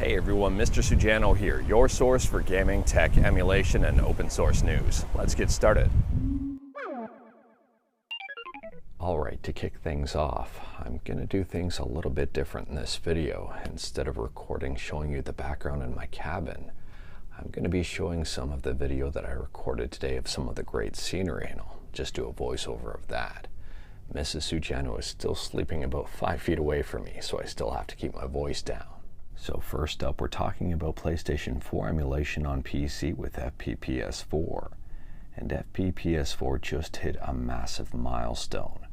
Hey everyone, Mr. Sujano here, your source for gaming, tech, emulation, and open source news. Let's get started. Alright, to kick things off, I'm going to do things a little bit different in this video. Instead of recording showing you the background in my cabin, I'm going to be showing some of the video that I recorded today of some of the great scenery, and I'll just do a voiceover of that. Mrs. Sujano is still sleeping about 5 feet away from me, so I still have to keep my voice down. So first up, we're talking about PlayStation 4 emulation on PC with FPS4. And FPS4 just hit a massive milestone.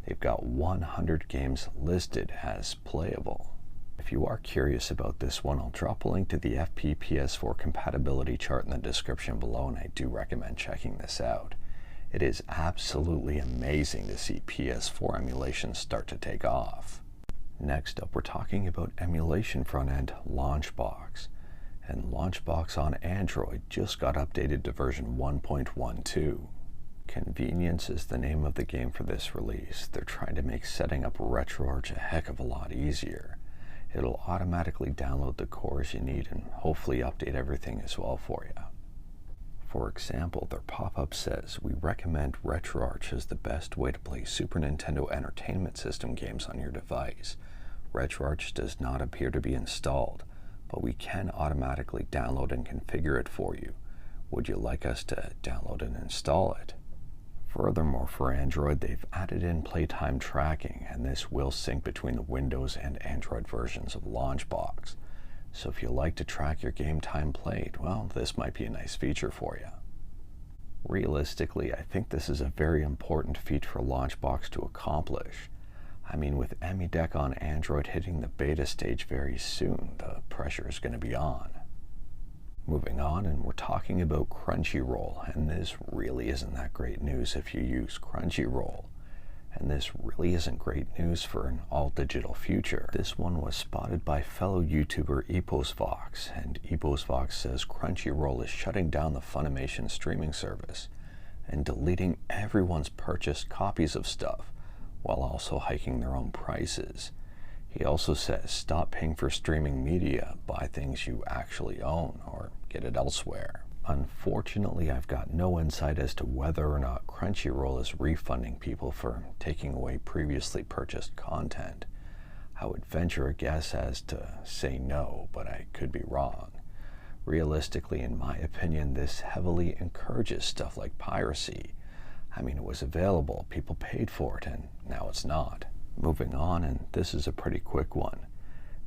They've got 100 games listed as playable. If you are curious about this one, I'll drop a link to the FPS4 compatibility chart in the description below, and I do recommend checking this out. It is absolutely amazing to see PS4 emulation start to take off. Next up, we're talking about emulation front-end Launchbox. And Launchbox on Android just got updated to version 1.12. Convenience is the name of the game for this release. They're trying to make setting up RetroArch a heck of a lot easier. It'll automatically download the cores you need and hopefully update everything as well for you. For example, their pop-up says, "We recommend RetroArch as the best way to play Super Nintendo Entertainment System games on your device. RetroArch does not appear to be installed, but we can automatically download and configure it for you. Would you like us to download and install it?" Furthermore, for Android, they've added in playtime tracking, and this will sync between the Windows and Android versions of Launchbox. So if you like to track your game time played, well, this might be a nice feature for you. Realistically, I think this is a very important feat for Launchbox to accomplish. I mean, with EmuDeck on Android hitting the beta stage very soon, the pressure is going to be on. Moving on, and we're talking about Crunchyroll, and this really isn't that great news if you use Crunchyroll. And this really isn't great news for an all-digital future. This one was spotted by fellow YouTuber EposVox, and EposVox says Crunchyroll is shutting down the Funimation streaming service and deleting everyone's purchased copies of stuff, while also hiking their own prices. He also says, stop paying for streaming media, buy things you actually own, or get it elsewhere. Unfortunately, I've got no insight as to whether or not Crunchyroll is refunding people for taking away previously purchased content. I would venture a guess as to say no, but I could be wrong. Realistically, in my opinion, this heavily encourages stuff like piracy. I mean, it was available, people paid for it, and now it's not. Moving on, and this is a pretty quick one.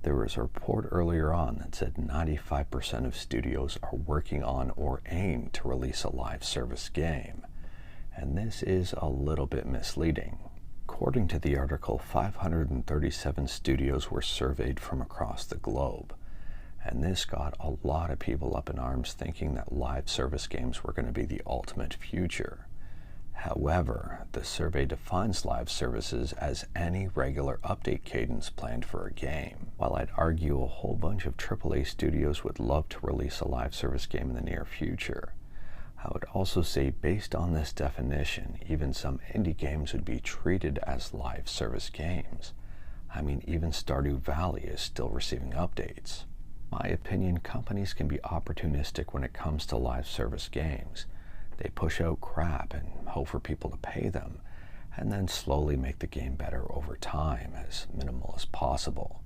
There was a report earlier on that said 95% of studios are working on or aim to release a live service game. And this is a little bit misleading. According to the article, 537 studios were surveyed from across the globe. And this got a lot of people up in arms thinking that live service games were going to be the ultimate future. However, the survey defines live services as any regular update cadence planned for a game. While I'd argue a whole bunch of AAA studios would love to release a live service game in the near future, I would also say based on this definition, even some indie games would be treated as live service games. I mean, even Stardew Valley is still receiving updates. In my opinion, companies can be opportunistic when it comes to live service games. They push out crap and hope for people to pay them, and then slowly make the game better over time, as minimal as possible.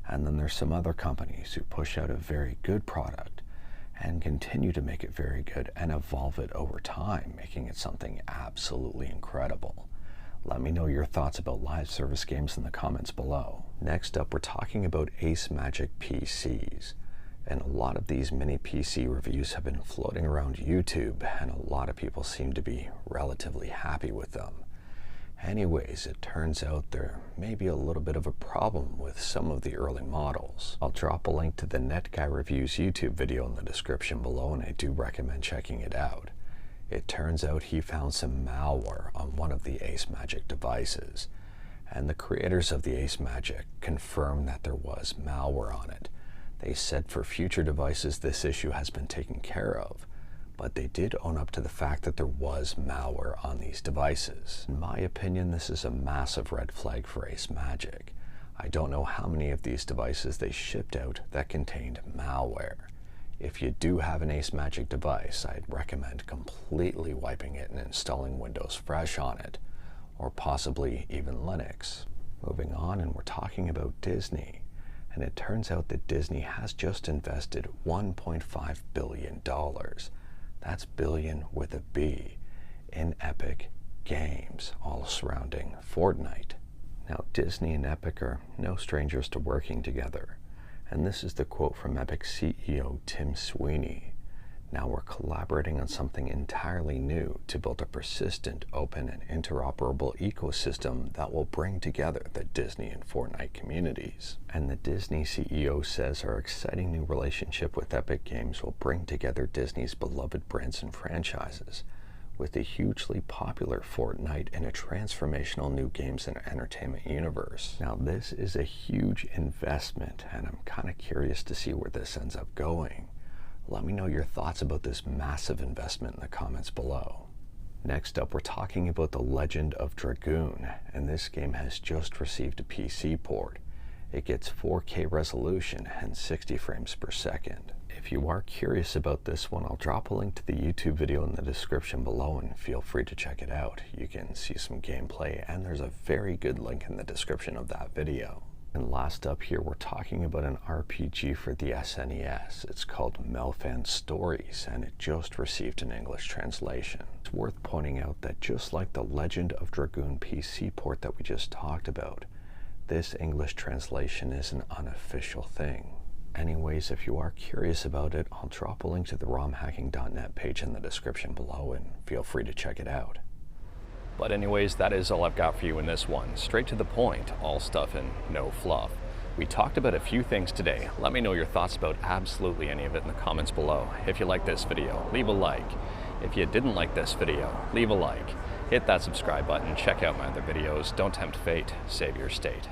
And then there's some other companies who push out a very good product and continue to make it very good and evolve it over time, making it something absolutely incredible. Let me know your thoughts about live service games in the comments below. Next up, we're talking about Ace Magic PCs. And a lot of these mini PC reviews have been floating around YouTube, and a lot of people seem to be relatively happy with them. Anyways, it turns out there may be a little bit of a problem with some of the early models. I'll drop a link to the NetGuy Reviews YouTube video in the description below, and I do recommend checking it out. It turns out he found some malware on one of the Ace Magic devices, and the creators of the Ace Magic confirmed that there was malware on it. They said for future devices this issue has been taken care of, but they did own up to the fact that there was malware on these devices. In my opinion, this is a massive red flag for Ace Magic. I don't know how many of these devices they shipped out that contained malware. If you do have an Ace Magic device, I'd recommend completely wiping it and installing Windows Fresh on it, or possibly even Linux. Moving on, and we're talking about Disney. And it turns out that Disney has just invested $1.5 billion. That's billion with a B, in Epic Games, all surrounding Fortnite. Now, Disney and Epic are no strangers to working together. And this is the quote from Epic CEO Tim Sweeney. Now we're collaborating on something entirely new to build a persistent, open, and interoperable ecosystem that will bring together the Disney and Fortnite communities. And the Disney CEO says our exciting new relationship with Epic Games will bring together Disney's beloved brands and franchises with the hugely popular Fortnite and a transformational new games and entertainment universe. Now this is a huge investment, and I'm kind of curious to see where this ends up going. Let me know your thoughts about this massive investment in the comments below. Next up, we're talking about The Legend of Dragoon, and this game has just received a PC port. It gets 4K resolution and 60 frames per second. If you are curious about this one, I'll drop a link to the YouTube video in the description below and feel free to check it out. You can see some gameplay, and there's a very good link in the description of that video. And last up here, we're talking about an RPG for the SNES. It's called Melfan Stories, and it just received an English translation. It's worth pointing out that just like the Legend of Dragoon PC port that we just talked about, this English translation is an unofficial thing. Anyways, if you are curious about it, I'll drop a link to the romhacking.net page in the description below, and feel free to check it out. But anyways, that is all I've got for you in this one. Straight to the point, all stuff and no fluff. We talked about a few things today. Let me know your thoughts about absolutely any of it in the comments below. If you like this video, leave a like. If you didn't like this video, leave a like. Hit that subscribe button, check out my other videos. Don't tempt fate, save your state.